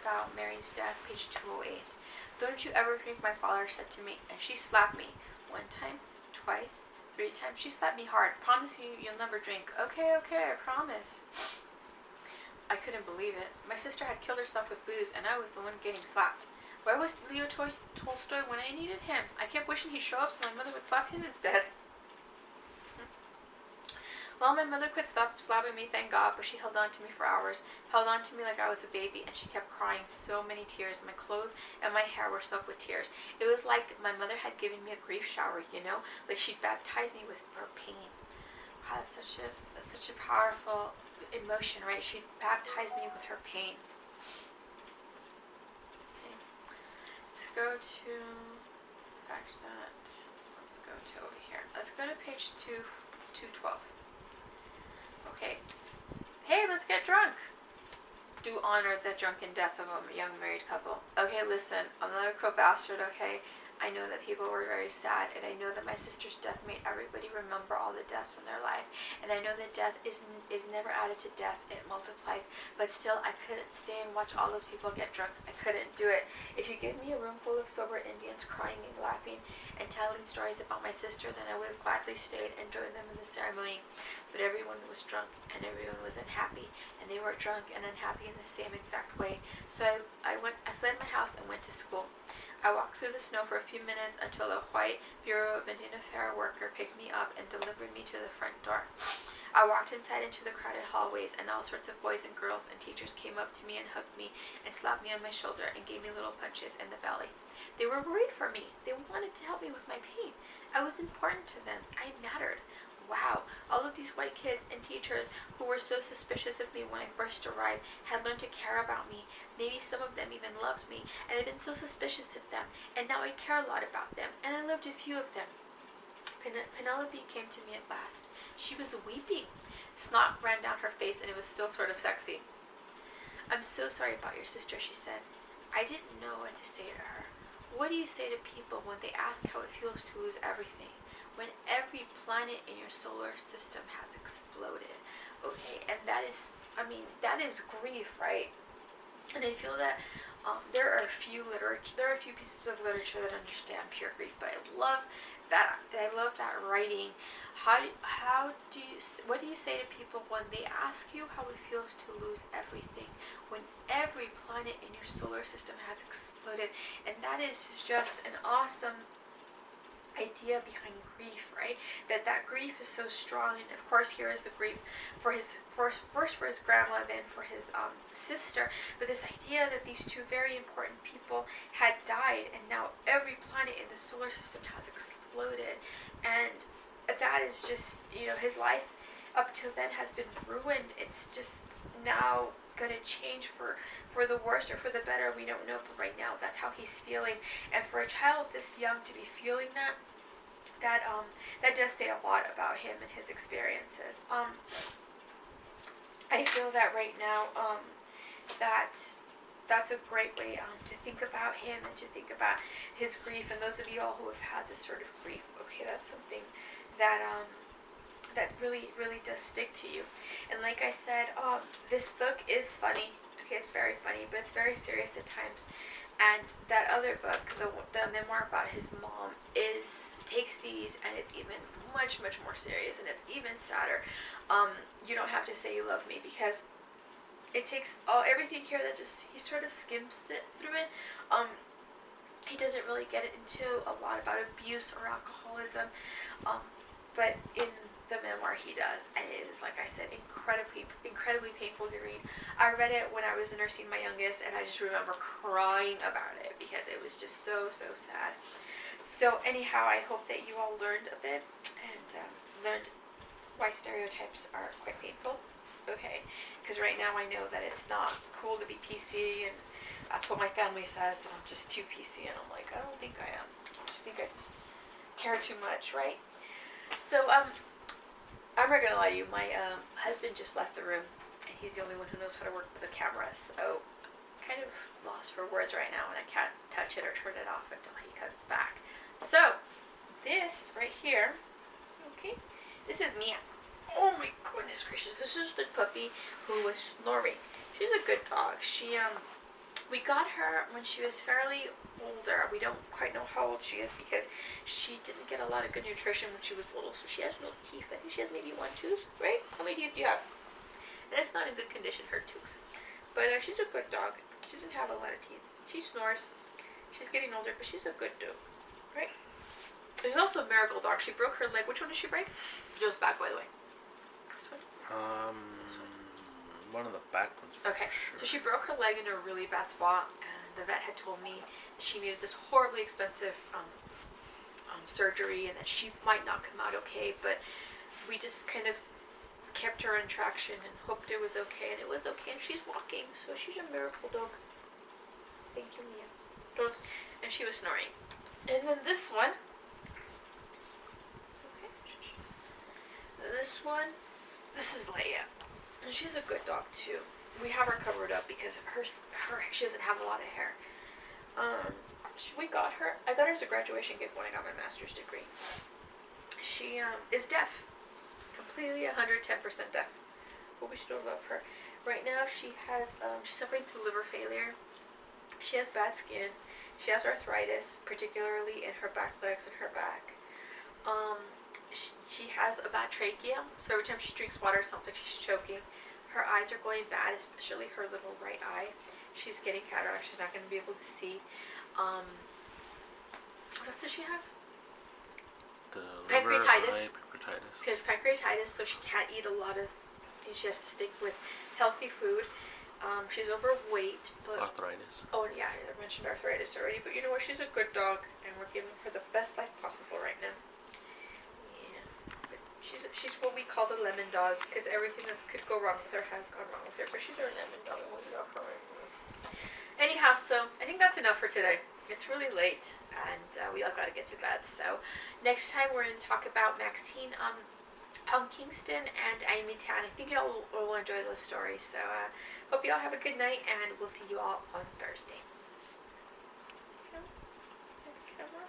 about Mary's death, page 208. Don't you ever drink, my father said to me, and she slapped me. 1 time, twice, 3 times. She slapped me hard. Promise you you'll never drink. Okay, I promise. I couldn't believe it. My sister had killed herself with booze, and I was the one getting slapped. Where was Leo Tolstoy when I needed him? I kept wishing he'd show up so my mother would slap him instead. Well, my mother quit slapping me, thank God, but she held on to me for hours, held on to me like I was a baby, and she kept crying so many tears. My clothes and my hair were soaked with tears. It was like my mother had given me a grief shower, you know, like she'd baptized me with her pain. Wow, that's such a powerful emotion, right? She baptized me with her pain. Okay. Let's go to, let's go to over here. Let's go to page 212. Okay. Hey, let's get drunk. Do honor the drunken death of a young married couple. Okay, listen, I'm not a crow bastard, okay? I know that people were very sad, and I know that my sister's death made everybody remember all the deaths in their life. And I know that death is never added to death, it multiplies. But still, I couldn't stay and watch all those people get drunk. I couldn't do it. If you give me a room full of sober Indians crying and laughing and telling stories about my sister, then I would have gladly stayed and joined them in the ceremony. But everyone was drunk, and everyone was unhappy, and they were drunk and unhappy in the same exact way. So I fled my house and went to school. I walked through the snow for a few minutes until a white Bureau of Indian Affairs worker picked me up and delivered me to the front door. I walked inside into the crowded hallways, and all sorts of boys and girls and teachers came up to me and hugged me and slapped me on my shoulder and gave me little punches in the belly. They were worried for me. They wanted to help me with my pain. I was important to them. I mattered. Wow, all of these white kids and teachers who were so suspicious of me when I first arrived had learned to care about me. Maybe some of them even loved me, and I'd been so suspicious of them, and now I care a lot about them, and I loved a few of them. Penelope came to me at last. She was weeping. Snot ran down her face, and it was still sort of sexy. I'm so sorry about your sister, she said. I didn't know what to say to her. What do you say to people when they ask how it feels to lose everything? When every planet in your solar system has exploded. Okay, and that is grief, right? And I feel that there are a few pieces of literature that understand pure grief, but I love that writing. What do you say to people when they ask you how it feels to lose everything, when every planet in your solar system has exploded? And that is just an awesome idea behind grief, right? That grief is so strong, and of course here is the grief for his first for his grandma, then for his sister. But this idea that these two very important people had died, and now every planet in the solar system has exploded, and that is just, his life up till then has been ruined. It's just now gonna change for the worse or for the better. We don't know, but right now that's how he's feeling. And for a child this young to be feeling that does say a lot about him and his experiences. I feel that right now that's a great way to think about him and to think about his grief. And those of you all who have had this sort of grief, okay, that's something that really, really does stick to you. And like I said, this book is funny. Okay, it's very funny, but it's very serious at times. And that other book, the memoir about his mom, takes these, and it's even much, much more serious, and it's even sadder. You don't have to say you love me, because it takes everything here that he sort of skims it through it. He doesn't really get into a lot about abuse or alcoholism, but in the memoir he does, and it is, like I said, incredibly painful to read. I read it when I was nursing my youngest, and I just remember crying about it because it was just so sad. So anyhow, I hope that you all learned a bit and learned why stereotypes are quite painful. Okay, because right now I know that it's not cool to be PC, and that's what my family says, that I'm just too PC, and I'm like, I don't think I am. I think I just care too much, right? So I'm not gonna lie to you, my husband just left the room, and he's the only one who knows how to work with the camera, so I'm kind of lost for words right now, and I can't touch it or turn it off until he comes back. So this right here, okay, this is Mia. Oh my goodness gracious, this is the puppy who was snoring. She's a good dog. She We got her when she was fairly older. We don't quite know how old she is because she didn't get a lot of good nutrition when she was little, so she has no teeth. I think she has maybe one tooth, right? How many teeth do you have? And it's not in good condition, her tooth. But she's a good dog. She doesn't have a lot of teeth. She snores. She's getting older, but she's a good dog, right? There's also a miracle dog. She broke her leg. Which one did she break? Joe's back, by the way. This one? This one. One of the back ones. Okay, Sure. so she broke her leg in a really bad spot, and the vet had told me that she needed this horribly expensive surgery and that she might not come out okay, but we just kind of kept her in traction and hoped it was okay, and it was okay, and she's walking, so she's a miracle dog. Thank you, Mia. And she was snoring. And then this one. Okay. This one. This is Leia. And she's a good dog too. We have her covered up because her she doesn't have a lot of hair. We got her. I got her as a graduation gift when I got my master's degree. She is deaf, completely 110% deaf, but we still love her. Right now she's suffering through liver failure. She has bad skin. She has arthritis, particularly in her back legs and her back. She has a bad trachea, so every time she drinks water, it sounds like she's choking. Her eyes are going bad, especially her little right eye. She's getting cataract. She's not going to be able to see. What else does she have? Pancreatitis. She has pancreatitis, so she can't eat a lot of. She has to stick with healthy food. She's overweight, but Arthritis. oh yeah, I mentioned arthritis already. But you know what? She's a good dog, and we're giving her the best life possible right now. Yeah, but she's what we call the lemon dog, because everything that could go wrong with her has gone wrong with her. But she's our lemon dog, and we love her. Anyhow, so I think that's enough for today. It's really late, and we all got to get to bed. So next time we're going to talk about Maxine Kingston and Amy Tan. I think y'all will enjoy those stories. So hope you all have a good night, and we'll see you all on Thursday. Camera.